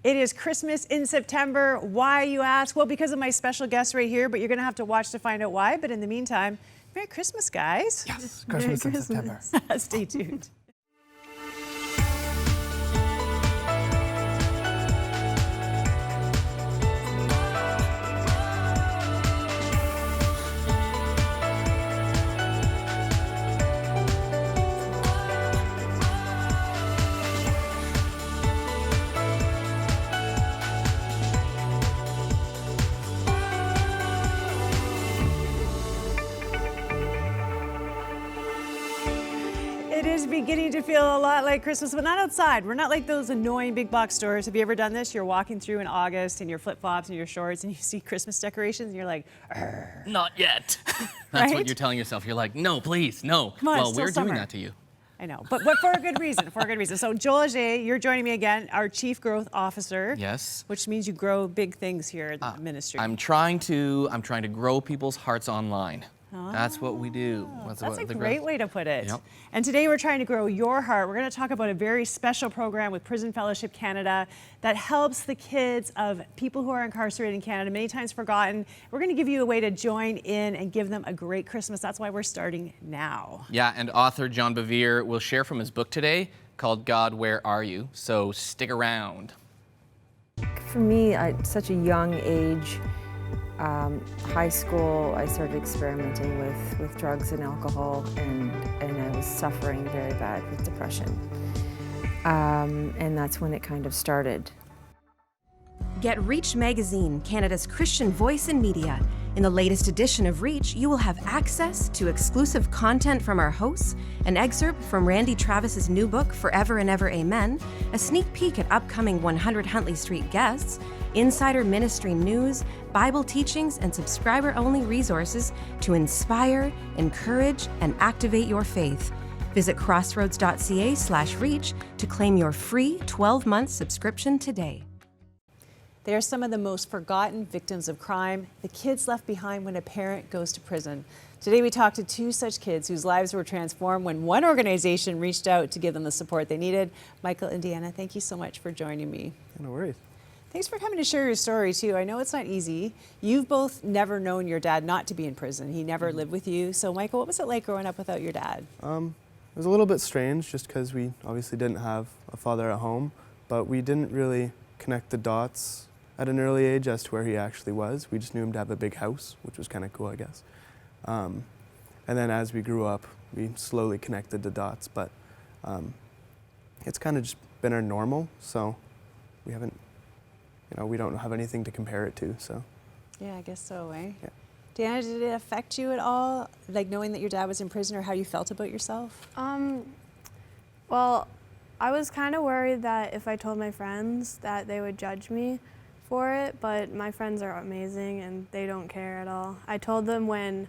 It is Christmas in September. Why, you ask? Well, because of my special guest right here, but you're going to have to watch to find out why. But in the meantime, Merry Christmas, guys. Yes, Christmas in September. Stay tuned. It is beginning to feel a lot like Christmas, but not outside. We're not like those annoying big box stores. Have you ever done this? You're walking through in August in your flip-flops and your shorts and you see Christmas decorations and you're like, "Arr." Not yet. That's Right? what you're telling yourself. You're like, no, please, no. Come on, well, it's still we're summer. doing that to you. I know, but for a good reason, for a good reason. So Joel Ajay, you're joining me again, our Chief Growth Officer. Yes. Which means you grow big things here at the ministry. I'm trying to grow people's hearts online. That's what we do. That's a great way to put it. Yep. And today we're trying to grow your heart. We're going to talk about a very special program with Prison Fellowship Canada that helps the kids of people who are incarcerated in Canada, many times forgotten. We're going to give you a way to join in and give them a great Christmas. That's why we're starting now. Yeah, and author John Bevere will share from his book today called God, Where Are You? So stick around. For me, at such a young age, high school, I started experimenting with drugs and alcohol, and I was suffering very bad with depression. And that's when it kind of started. Get Reach Magazine, Canada's Christian voice in media. In the latest edition of Reach, you will have access to exclusive content from our hosts, an excerpt from Randy Travis's new book, Forever and Ever Amen, a sneak peek at upcoming 100 Huntley Street guests, insider ministry news, Bible teachings, and subscriber-only resources to inspire, encourage, and activate your faith. Visit crossroads.ca/reach to claim your free 12-month subscription today. They are some of the most forgotten victims of crime, the kids left behind when a parent goes to prison. Today we talked to two such kids whose lives were transformed when one organization reached out to give them the support they needed. Michael and Deanna, thank you so much for joining me. No worries. Thanks for coming to share your story too. I know it's not easy. You've both never known your dad not to be in prison. He never lived with you. So Michael, what was it like growing up without your dad? It was a little bit strange just because we obviously didn't have a father at home, but we didn't really connect the dots at an early age as to where he actually was. We just knew him to have a big house, which was kind of cool, I guess. And then as we grew up, we slowly connected the dots, but it's kind of just been our normal, so we haven't, we don't have anything to compare it to, so. Yeah, I guess so, eh? Yeah. Deanna, did it affect you at all, like knowing that your dad was in prison, or how you felt about yourself? Well, I was kind of worried that if I told my friends that they would judge me for it, but my friends are amazing and they don't care at all. I told them when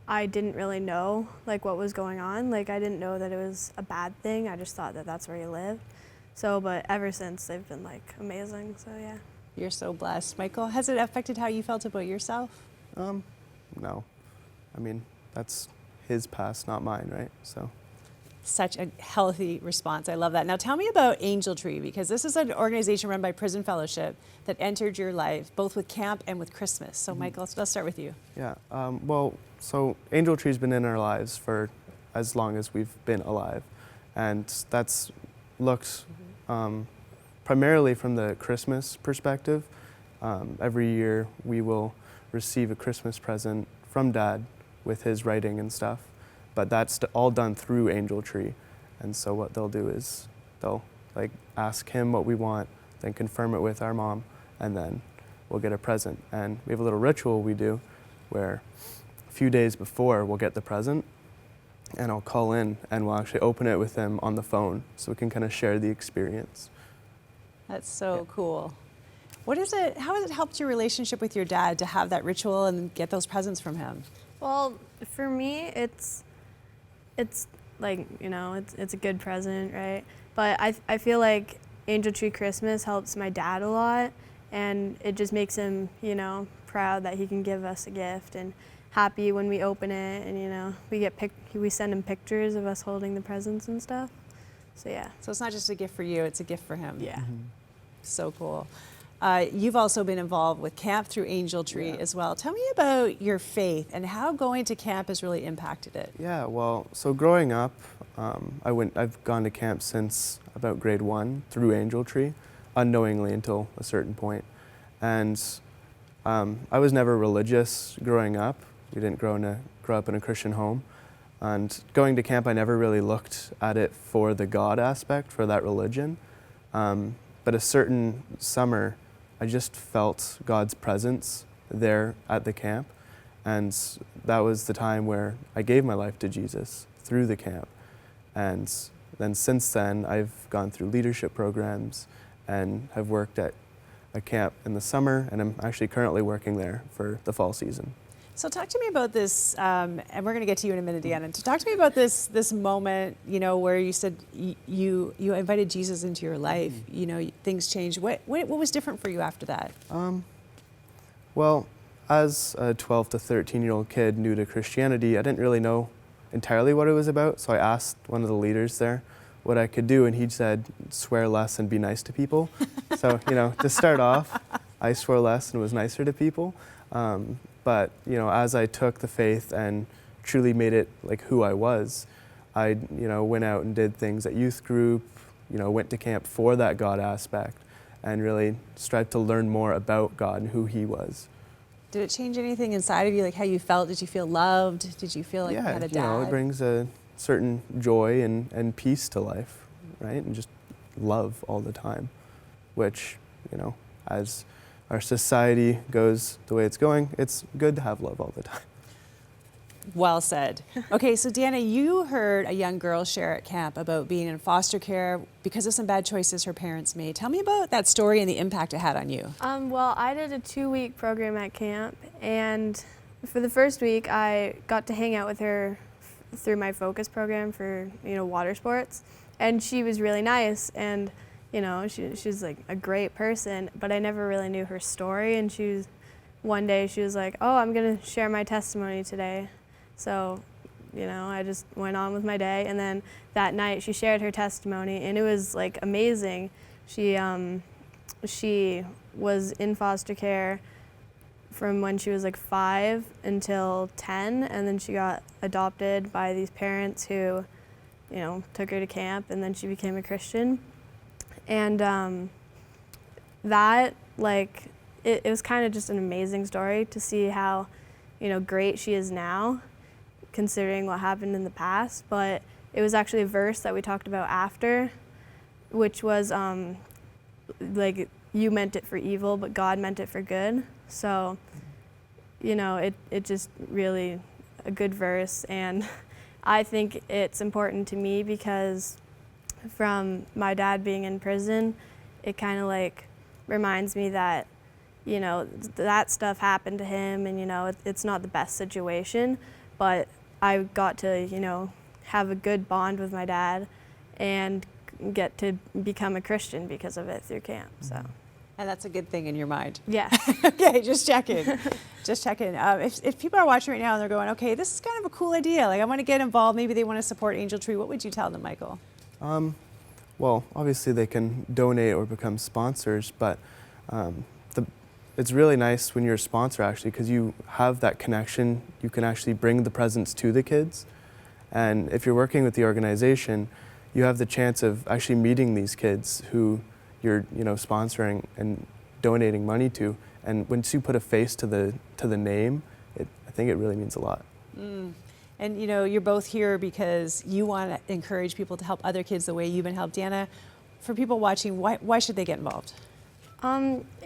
I didn't really know like what was going on. Like I didn't know that it was a bad thing. I just thought that that's where you lived. So, but ever since they've been like amazing, so yeah. You're so blessed. Michael, has it affected how you felt about yourself? No. I mean, that's his past, not mine, right? So. Such a healthy response. I love that. Now tell me about Angel Tree, because this is an organization run by Prison Fellowship that entered your life, both with camp and with Christmas. So Michael, let's start with you. Yeah, so Angel Tree's been in our lives for as long as we've been alive. And that's looked primarily from the Christmas perspective. Every year we will receive a Christmas present from Dad with his writing and stuff. But that's all done through Angel Tree. And so what they'll do is they'll like ask him what we want, then confirm it with our mom, and then we'll get a present. And we have a little ritual we do where a few days before we'll get the present, and I'll call in and we'll actually open it with him on the phone so we can kind of share the experience. That's so cool. How has it helped your relationship with your dad to have that ritual and get those presents from him? Well, for me, it's like, it's a good present, right? But I feel like Angel Tree Christmas helps my dad a lot, and it just makes him, proud that he can give us a gift, and happy when we open it, and we send him pictures of us holding the presents and stuff. So yeah. So it's not just a gift for you, it's a gift for him. Yeah. So cool. You've also been involved with camp through Angel Tree as well. Tell me about your faith and how going to camp has really impacted it. Yeah, well, so growing up, I've gone to camp since about grade 1 through Angel Tree, unknowingly until a certain point. And I was never religious growing up. We didn't grow up in a Christian home. And going to camp, I never really looked at it for the God aspect, for that religion. But a certain summer, I just felt God's presence there at the camp. And that was the time where I gave my life to Jesus through the camp. And then since then, I've gone through leadership programs and have worked at a camp in the summer, and I'm actually currently working there for the fall season. So talk to me about this, and we're going to get to you in a minute, Deanna. Talk to me about this moment, where you said you invited Jesus into your life. Things changed. What was different for you after that? Well, as a 12 to 13-year-old kid new to Christianity, I didn't really know entirely what it was about. So I asked one of the leaders there what I could do, and he said, swear less and be nice to people. So, to start off, I swore less and was nicer to people. But, as I took the faith and truly made it like who I was, I, went out and did things at youth group, went to camp for that God aspect and really strived to learn more about God and who He was. Did it change anything inside of you, like how you felt? Did you feel loved? Did you feel like you had a dad? It brings a certain joy and peace to life, right? And just love all the time, which, as our society goes the way it's going, it's good to have love all the time. Well said. Okay, so Deanna, you heard a young girl share at camp about being in foster care because of some bad choices her parents made. Tell me about that story and the impact it had on you. Well, I did a 2-week program at camp, and for the first week, I got to hang out with her through my focus program for, water sports, and she was really nice, and she's like a great person, but I never really knew her story. And one day she was like, oh, I'm gonna share my testimony today. So, I just went on with my day. And then that night she shared her testimony, and it was like amazing. She was in foster care from when she was like 5 until 10, and then she got adopted by these parents who, took her to camp, and then she became a Christian. And that, it was kind of just an amazing story to see how, great she is now, considering what happened in the past. But it was actually a verse that we talked about after, which was, you meant it for evil, but God meant it for good. So, it just really a good verse. And I think it's important to me because from my dad being in prison, it kind of reminds me that, that stuff happened to him, and, it's not the best situation, but I got to, have a good bond with my dad and get to become a Christian because of it through camp, so. And that's a good thing in your mind. Yeah. Okay, just checking. Just checking. If people are watching right now and they're going, okay, this is kind of a cool idea, I want to get involved, maybe they want to support Angel Tree, what would you tell them, Michael? Well, obviously they can donate or become sponsors, but it's really nice when you're a sponsor actually, because you have that connection. You can actually bring the presents to the kids. And if you're working with the organization, you have the chance of actually meeting these kids who you're sponsoring and donating money to. And once you put a face to the name, I think it really means a lot. And you're both here because you want to encourage people to help other kids the way you've been helped. Deanna, for people watching, why should they get involved?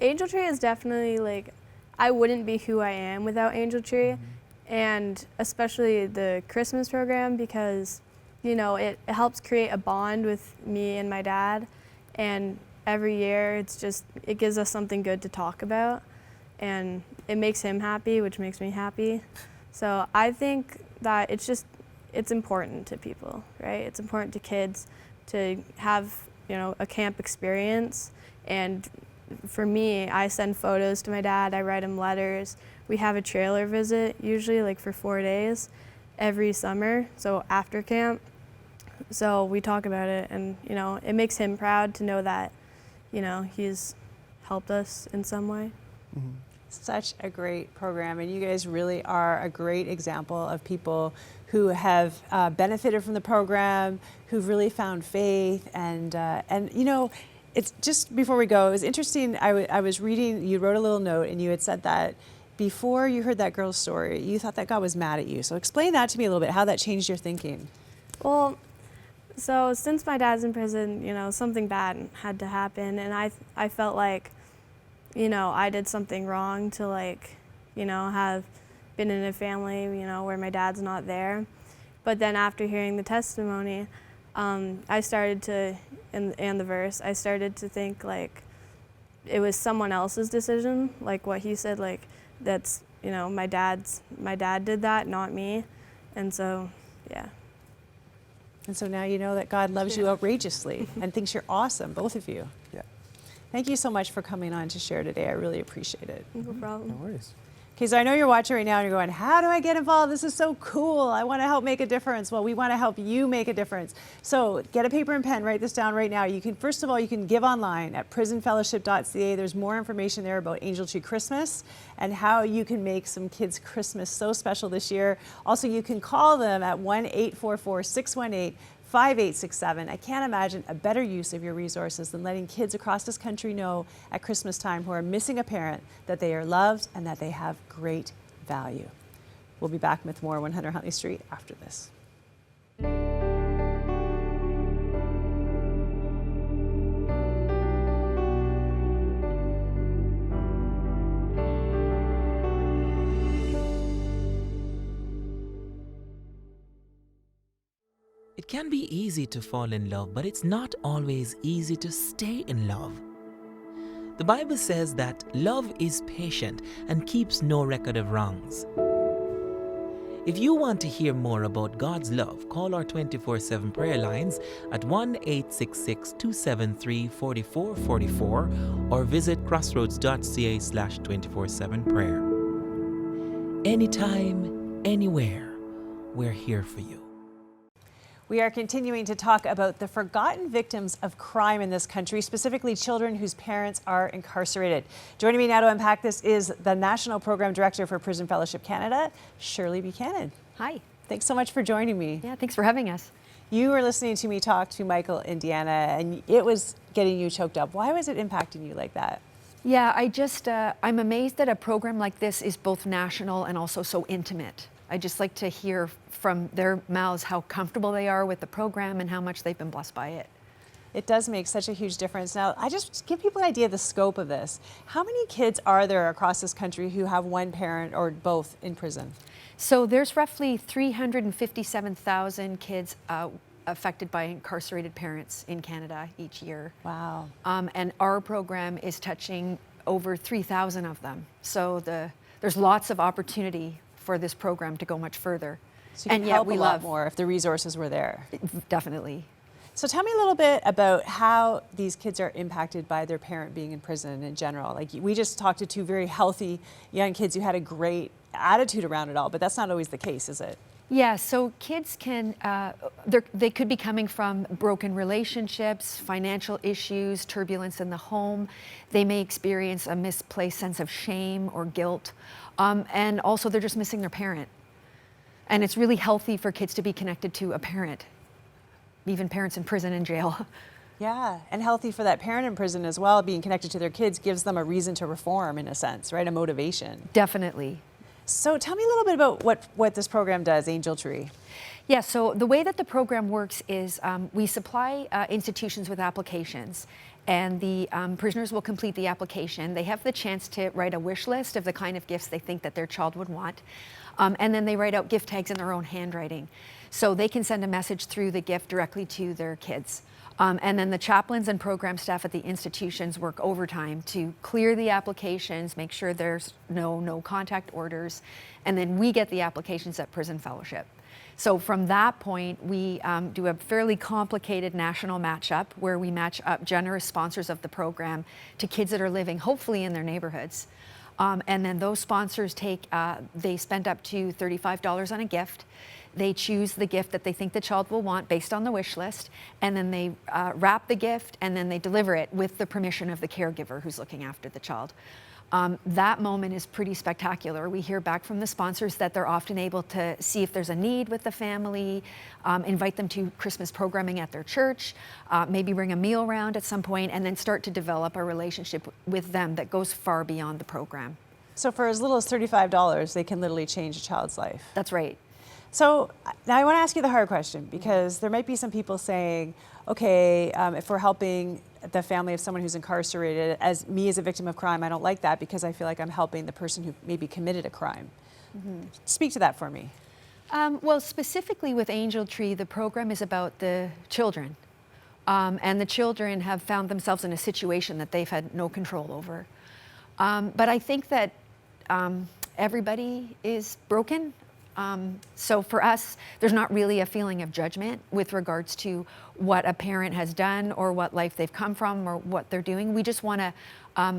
Angel Tree is definitely I wouldn't be who I am without Angel Tree, and especially the Christmas program because, it helps create a bond with me and my dad, and every year it gives us something good to talk about, and it makes him happy, which makes me happy. So I think that it's important to people, right? It's important to kids to have, a camp experience. And for me, I send photos to my dad, I write him letters. We have a trailer visit, usually for 4 days every summer, so after camp. So we talk about it, and it makes him proud to know that, he's helped us in some way. Such a great program, and you guys really are a great example of people who have benefited from the program, who've really found faith, and it's just before we go, it was interesting. I was reading. You wrote a little note, and you had said that before you heard that girl's story, you thought that God was mad at you. So explain that to me a little bit. How that changed your thinking. Well, so since my dad's in prison, something bad had to happen, and I felt like, I did something wrong to have been in a family, where my dad's not there. But then after hearing the testimony, I started to, and the verse, I started to think like it was someone else's decision, like what he said, like that's, my dad did that, not me. And so, yeah. And so now you know that God loves you outrageously and thinks you're awesome, both of you. Yeah. Thank you so much for coming on to share today. I really appreciate it. No problem. No worries. Okay, so I know you're watching right now and you're going, how do I get involved? This is so cool. I want to help make a difference. Well, we want to help you make a difference. So get a paper and pen, write this down right now. You can, first of all, you can give online at prisonfellowship.ca. There's more information there about Angel Tree Christmas and how you can make some kids' Christmas so special this year. Also, you can call them at 1-844-618-5867. I can't imagine a better use of your resources than letting kids across this country know at Christmas time who are missing a parent that they are loved and that they have great value. We'll be back with more 100 Huntley Street after this. It can be easy to fall in love, but it's not always easy to stay in love. The Bible says that love is patient and keeps no record of wrongs. If you want to hear more about God's love, call our 24/7 prayer lines at 1-866-273-4444 or visit crossroads.ca/247prayer. Anytime, anywhere, we're here for you. We are continuing to talk about the forgotten victims of crime in this country, specifically children whose parents are incarcerated. Joining me now to unpack this is the National Program Director for Prison Fellowship Canada, Shirley Buchanan. Hi. Thanks so much for joining me. Yeah, thanks for having us. You were listening to me talk to Michael and Deanna, and it was getting you choked up. Why was it impacting you like that? Yeah, I'm amazed that a program like this is both national and also so intimate. I just like to hear from their mouths how comfortable they are with the program and how much they've been blessed by it. It does make such a huge difference. Now, I just give people an idea of the scope of this. How many kids are there across this country who have one parent or both in prison? So there's roughly 357,000 kids affected by incarcerated parents in Canada each year. Wow. And our program is touching over 3,000 of them. So there's lots of opportunity for this program to go much further. So you can help a lot more if the resources were there. Definitely. So tell me a little bit about how these kids are impacted by their parent being in prison in general. Like, we just talked to two very healthy young kids who had a great attitude around it all, but that's not always the case, is it? Yeah, so kids can, they could be coming from broken relationships, financial issues, turbulence in the home. They may experience a misplaced sense of shame or guilt. And also they're just missing their parent. And it's really healthy for kids to be connected to a parent, even parents in prison and jail. Yeah, and healthy for that parent in prison as well. Being connected to their kids gives them a reason to reform, in a sense, right? A motivation. Definitely. So tell me a little bit about what this program does, Angel Tree. Yeah, so the way that the program works is we supply institutions with applications, and the prisoners will complete the application. They have the chance to write a wish list of the kind of gifts they think that their child would want, and then they write out gift tags in their own handwriting. So they can send a message through the gift directly to their kids. And then the chaplains and program staff at the institutions work overtime to clear the applications, make sure there's no contact orders, and then we get the applications at Prison Fellowship. So from that point, we do a fairly complicated national matchup where we match up generous sponsors of the program to kids that are living hopefully in their neighborhoods. And then those sponsors they spend up to $35 on a gift. They choose the gift that they think the child will want based on the wish list, and then they wrap the gift, and then they deliver it with the permission of the caregiver who's looking after the child. That moment is pretty spectacular. We hear back from the sponsors that they're often able to see if there's a need with the family, invite them to Christmas programming at their church, maybe bring a meal round at some point, and then start to develop a relationship with them that goes far beyond the program. So for as little as $35, they can literally change a child's life. That's right. So now I want to ask you the hard question, because there might be some people saying, okay, if we're helping the family of someone who's incarcerated, as me as a victim of crime, I don't like that because I feel like I'm helping the person who maybe committed a crime. Speak to that for me. Well, specifically with Angel Tree, the program is about the children. And the children have found themselves in a situation that they've had no control over. But I think that everybody is broken. So for us, there's not really a feeling of judgment with regards to what a parent has done or what life they've come from or what they're doing. We just want to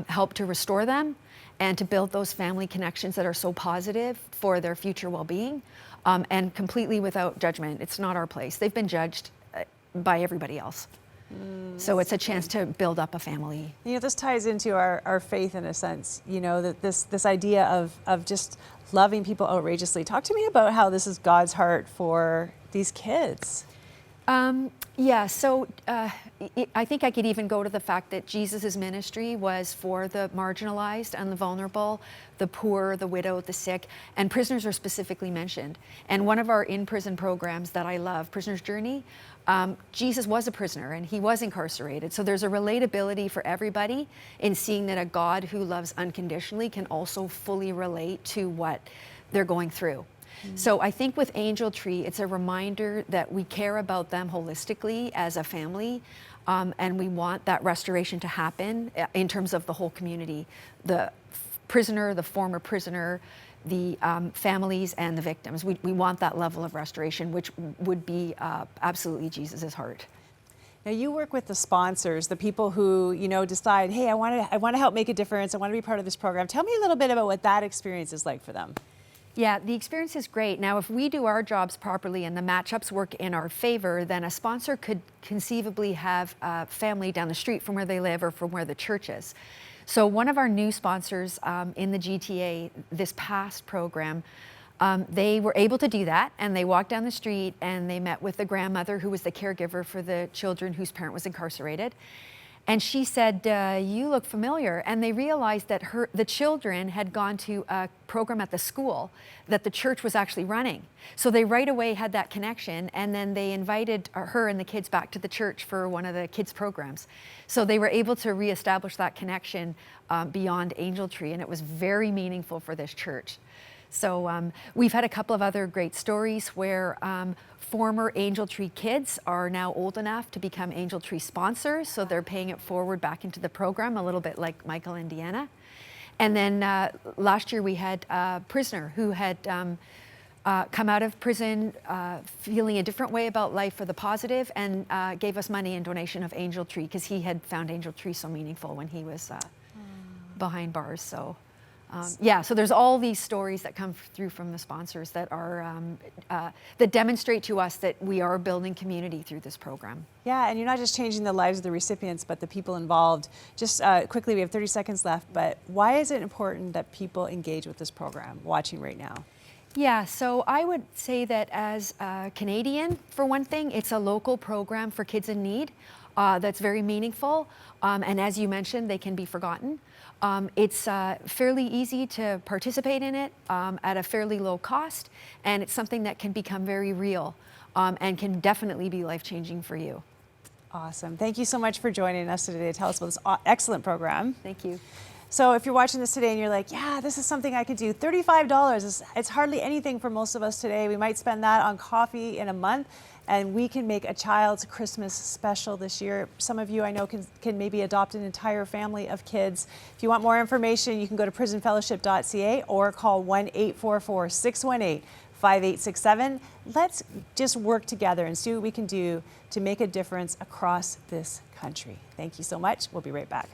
help to restore them and to build those family connections that are so positive for their future well-being, and completely without judgment. It's not our place. They've been judged by everybody else. So it's a chance to build up a family. You know, this ties into our faith in a sense, you know, that this idea of just loving people outrageously. Talk to me about how this is God's heart for these kids. Yeah, so I think I could even go to the fact that Jesus' ministry was for the marginalized and the vulnerable, the poor, the widow, the sick, and prisoners are specifically mentioned. And one of our in-prison programs that I love, Prisoner's Journey, Jesus was a prisoner and he was incarcerated. So there's a relatability for everybody in seeing that a God who loves unconditionally can also fully relate to what they're going through. So I think with Angel Tree, it's a reminder that we care about them holistically as a family, and we want that restoration to happen in terms of the whole community, the prisoner, the former prisoner, the families, and the victims. We want that level of restoration, which would be absolutely Jesus's heart. Now you work with the sponsors, the people who, you know, decide, hey, I want to help make a difference. I want to be part of this program. Tell me a little bit about what that experience is like for them. Yeah, the experience is great. Now, if we do our jobs properly and the matchups work in our favor, then a sponsor could conceivably have a family down the street from where they live or from where the church is. So one of our new sponsors in the GTA, this past program, they were able to do that, and they walked down the street and they met with the grandmother who was the caregiver for the children whose parent was incarcerated. And she said, you look familiar. And they realized that the children had gone to a program at the school that the church was actually running. So they right away had that connection, and then they invited her and the kids back to the church for one of the kids' programs. So they were able to reestablish that connection beyond Angel Tree, and it was very meaningful for this church. So we've had a couple of other great stories where former Angel Tree kids are now old enough to become Angel Tree sponsors, so they're paying it forward back into the program, a little bit like Michael and Deanna. And then last year we had a prisoner who had come out of prison feeling a different way about life for the positive, and gave us money in donation of Angel Tree because he had found Angel Tree so meaningful when he was behind bars. So. Yeah, so there's all these stories that come through from the sponsors that are that demonstrate to us that we are building community through this program. Yeah, and you're not just changing the lives of the recipients, but the people involved. Just quickly, we have 30 seconds left, but why is it important that people engage with this program watching right now? Yeah, so I would say that as a Canadian, for one thing, it's a local program for kids in need that's very meaningful, and as you mentioned, they can be forgotten. It's fairly easy to participate in it at a fairly low cost, and it's something that can become very real and can definitely be life-changing for you. Awesome. Thank you so much for joining us today to tell us about this excellent program. Thank you. So if you're watching this today and you're like, yeah, this is something I could do, $35, it's hardly anything for most of us today. We might spend that on coffee in a month, and we can make a child's Christmas special this year. Some of you I know can maybe adopt an entire family of kids. If you want more information, you can go to prisonfellowship.ca or call 1-844-618-5867. Let's just work together and see what we can do to make a difference across this country. Thank you so much. We'll be right back.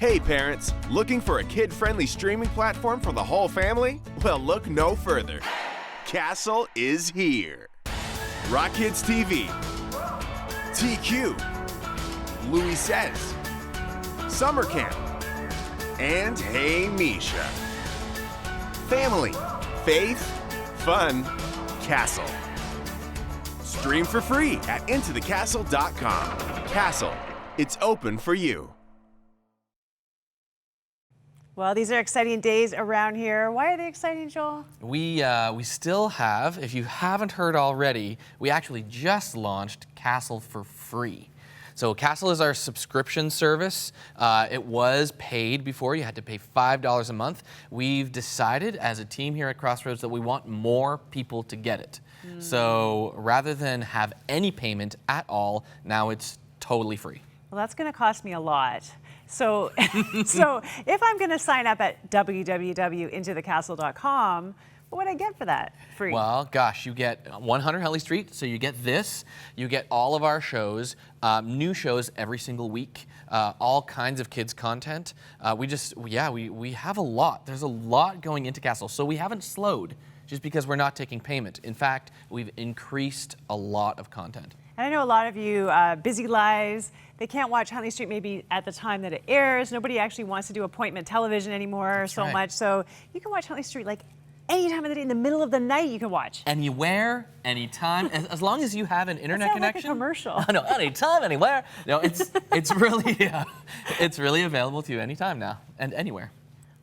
Hey parents, looking for a kid-friendly streaming platform for the whole family? Well, look no further. Castle is here. Rock Kids TV, TQ, Louis Says, Summer Camp, and Hey Misha. Family, faith, fun, Castle. Stream for free at intothecastle.com. Castle, it's open for you. Well, these are exciting days around here. Why are they exciting, Joel? We still have, if you haven't heard already, we actually just launched Castle for free. So Castle is our subscription service. It was paid before. You had to pay $5 a month. We've decided as a team here at Crossroads that we want more people to get it. So rather than have any payment at all, now it's totally free. Well, that's going to cost me a lot. So, so if I'm going to sign up at www.intothecastle.com, what would I get for that? Free? Well, gosh, you get 100 Huntley Street, so you get this. You get all of our shows, new shows every single week, all kinds of kids' content. We have a lot. There's a lot going into Castle, so we haven't slowed just because we're not taking payment. In fact, we've increased a lot of content. And I know a lot of you, busy lives, they can't watch Huntley Street maybe at the time that it airs. Nobody actually wants to do appointment television anymore much. So you can watch Huntley Street like any time of the day, in the middle of the night you can watch. Anywhere, anytime, as long as you have an internet connection. Like a commercial. No, anytime, anywhere. No, it's really available to you anytime now and anywhere.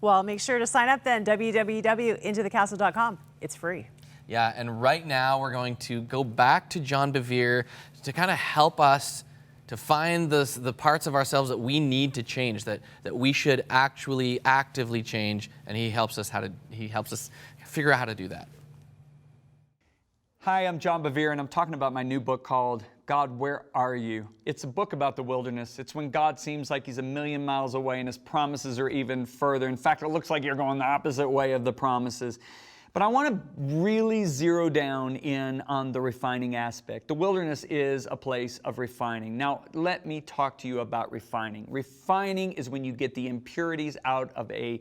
Well, make sure to sign up then, www.intothecastle.com. It's free. Yeah, and right now we're going to go back to John Bevere to kind of help us to find the parts of ourselves that we need to change, that we should actually actively change, and he helps us figure out how to do that. Hi, I'm John Bevere, and I'm talking about my new book called God, Where Are You? It's a book about the wilderness. It's when God seems like He's a million miles away and His promises are even further. In fact, it looks like you're going the opposite way of the promises. But I want to really zero down in on the refining aspect. The wilderness is a place of refining. Now, let me talk to you about refining. Refining is when you get the impurities out of a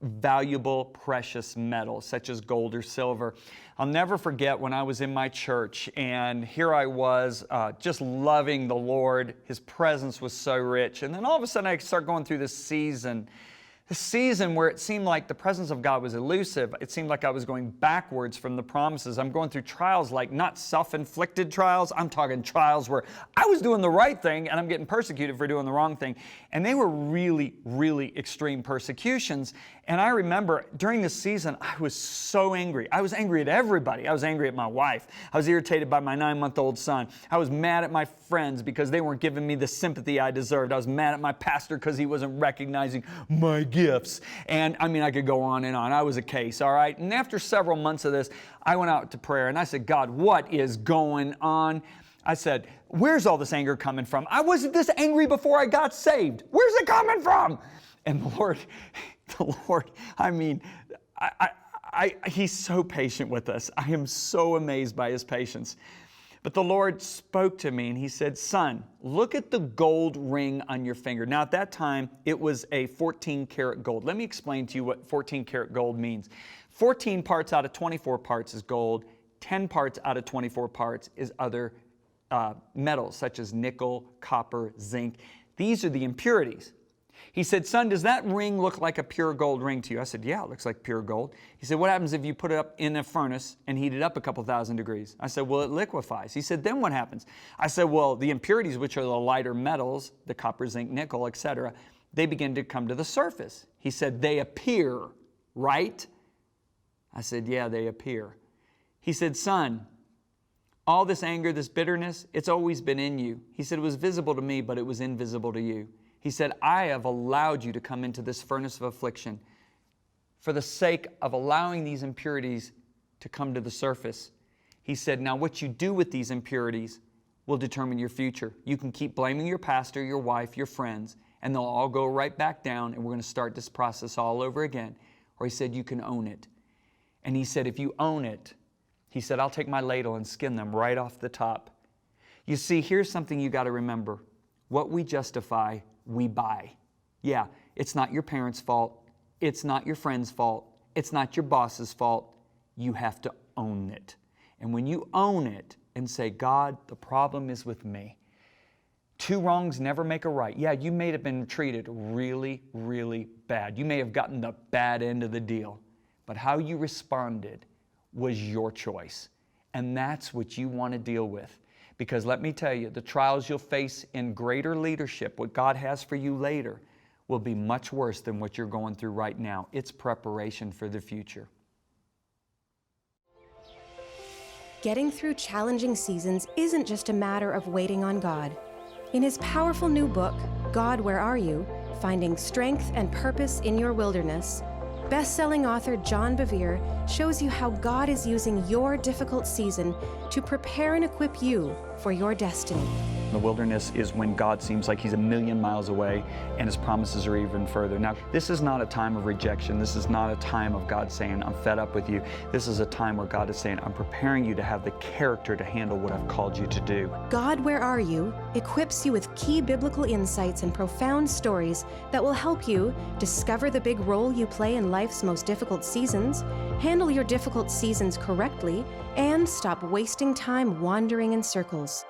valuable, precious metal, such as gold or silver. I'll never forget when I was in my church, and here I was just loving the Lord. His presence was so rich. And then all of a sudden I start going through this season where it seemed like the presence of God was elusive. It seemed like I was going backwards from the promises. I'm going through trials, like not self-inflicted trials. I'm talking trials where I was doing the right thing and I'm getting persecuted for doing the wrong thing. And they were really, really extreme persecutions. And I remember during this season, I was so angry. I was angry at everybody. I was angry at my wife. I was irritated by my 9-month-old son. I was mad at my friends because they weren't giving me the sympathy I deserved. I was mad at my pastor because he wasn't recognizing my gifts. And I mean, I could go on and on. I was a case, all right? And after several months of this, I went out to prayer and I said, God, what is going on? I said, where's all this anger coming from? I wasn't this angry before I got saved. Where's it coming from? And the Lord, I mean, He's so patient with us. I am so amazed by His patience. But the Lord spoke to me and He said, son, look at the gold ring on your finger. Now at that time, it was a 14 karat gold. Let me explain to you what 14 karat gold means. 14 parts out of 24 parts is gold. 10 parts out of 24 parts is other metals, such as nickel, copper, zinc. These are the impurities. He said, son, does that ring look like a pure gold ring to you? I said, yeah, it looks like pure gold. He said, what happens if you put it up in a furnace and heat it up a couple thousand degrees? I said, well, it liquefies. He said, then what happens? I said, well, the impurities, which are the lighter metals, the copper, zinc, nickel, etc., they begin to come to the surface. He said, they appear, right? I said, yeah, they appear. He said, son, all this anger, this bitterness, it's always been in you. He said, it was visible to me, but it was invisible to you. He said, I have allowed you to come into this furnace of affliction for the sake of allowing these impurities to come to the surface. He said, now what you do with these impurities will determine your future. You can keep blaming your pastor, your wife, your friends, and they'll all go right back down, and we're going to start this process all over again. Or he said, you can own it. And he said, if you own it, he said, I'll take my ladle and skin them right off the top. You see, here's something you got to remember. What we justify, we buy. Yeah, It's not your parents' fault. It's not your friend's fault. It's not your boss's fault. You have to own it. And when you own it and say, God, the problem is with me. 2 wrongs never make a right. Yeah, you may have been treated really, really bad. You may have gotten the bad end of the deal. But how you responded was your choice. And that's what you want to deal with. Because let me tell you, the trials you'll face in greater leadership, what God has for you later, will be much worse than what you're going through right now. It's preparation for the future. Getting through challenging seasons isn't just a matter of waiting on God. In his powerful new book, God, Where Are You? Finding Strength and Purpose in Your Wilderness, best-selling author John Bevere shows you how God is using your difficult season to prepare and equip you for your destiny. The wilderness is when God seems like he's a million miles away and his promises are even further. Now, this is not a time of rejection. This is not a time of God saying, I'm fed up with you. This is a time where God is saying, I'm preparing you to have the character to handle what I've called you to do. God, Where Are You? Equips you with key biblical insights and profound stories that will help you discover the big role you play in life's most difficult seasons, handle your difficult seasons correctly, and stop wasting time wandering in circles.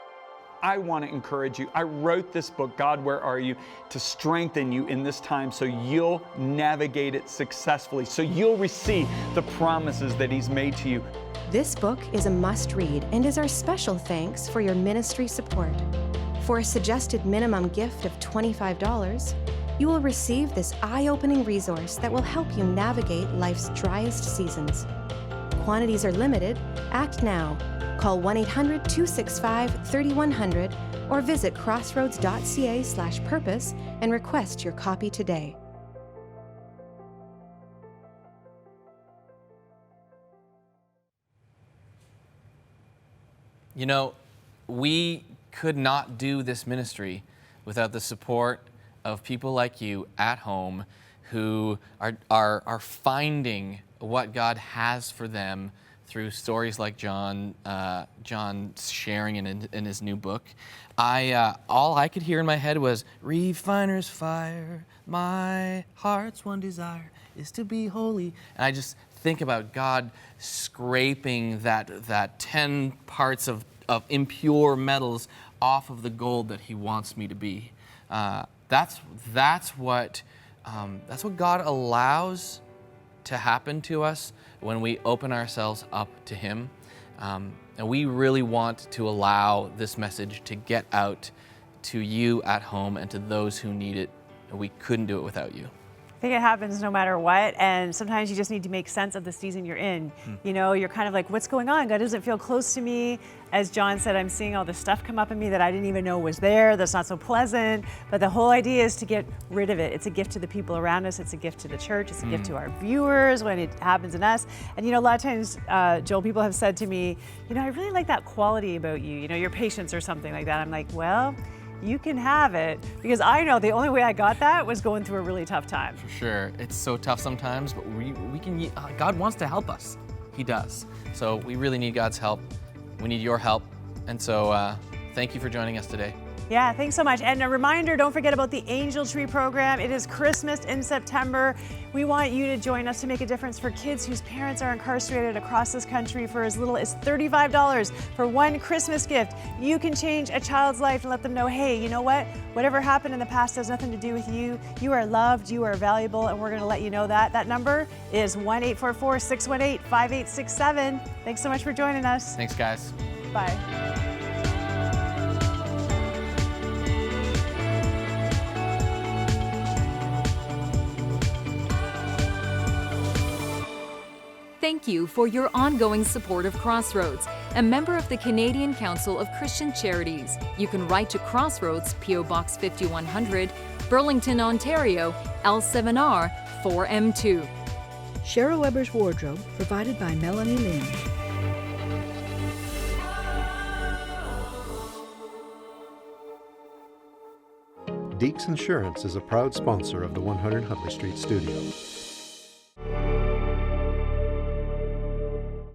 I want to encourage you. I wrote this book, God, Where Are You?, to strengthen you in this time so you'll navigate it successfully, so you'll receive the promises that he's made to you. This book is a must-read and is our special thanks for your ministry support. For a suggested minimum gift of $25, you will receive this eye-opening resource that will help you navigate life's driest seasons. Quantities are limited. Act now. Call 1-800-265-3100 or visit crossroads.ca/purpose and request your copy today. You know, we could not do this ministry without the support of people like you at home who are finding what God has for them through stories like John's sharing in his new book. All I could hear in my head was, refiner's fire, my heart's one desire is to be holy. And I just think about God scraping that 10 parts of impure metals off of the gold that he wants me to be. That's what God allows to happen to us when we open ourselves up to him. And we really want to allow this message to get out to you at home and to those who need it. We couldn't do it without you. I think it happens no matter what, and sometimes you just need to make sense of the season you're in. You know, you're kind of like, what's going on? God doesn't feel close to me. As John said, I'm seeing all this stuff come up in me that I didn't even know was there, that's not so pleasant. But the whole idea is to get rid of it. It's a gift to the people around us. It's a gift to the church. It's a gift to our viewers when it happens in us. And you know, a lot of times, Joel, people have said to me, you know, I really like that quality about you, you know, your patience or something like that. I'm like, well, you can have it, because I know the only way I got that was going through a really tough time. For sure. It's so tough sometimes, but we can. God wants to help us. He does. So we really need God's help. We need your help. And so thank you for joining us today. Yeah, thanks so much. And a reminder, don't forget about the Angel Tree program. It is Christmas in September. We want you to join us to make a difference for kids whose parents are incarcerated across this country for as little as $35 for one Christmas gift. You can change a child's life and let them know, hey, you know what? Whatever happened in the past has nothing to do with you. You are loved, you are valuable, and we're going to let you know that. That number is 1-844-618-5867. Thanks so much for joining us. Thanks, guys. Bye. Thank you for your ongoing support of Crossroads, a member of the Canadian Council of Christian Charities. You can write to Crossroads, P.O. Box 5100, Burlington, Ontario, L7R 4M2. Cheryl Weber's wardrobe provided by Melanie Lynn. Deeks Insurance is a proud sponsor of the 100 Huntley Street Studio.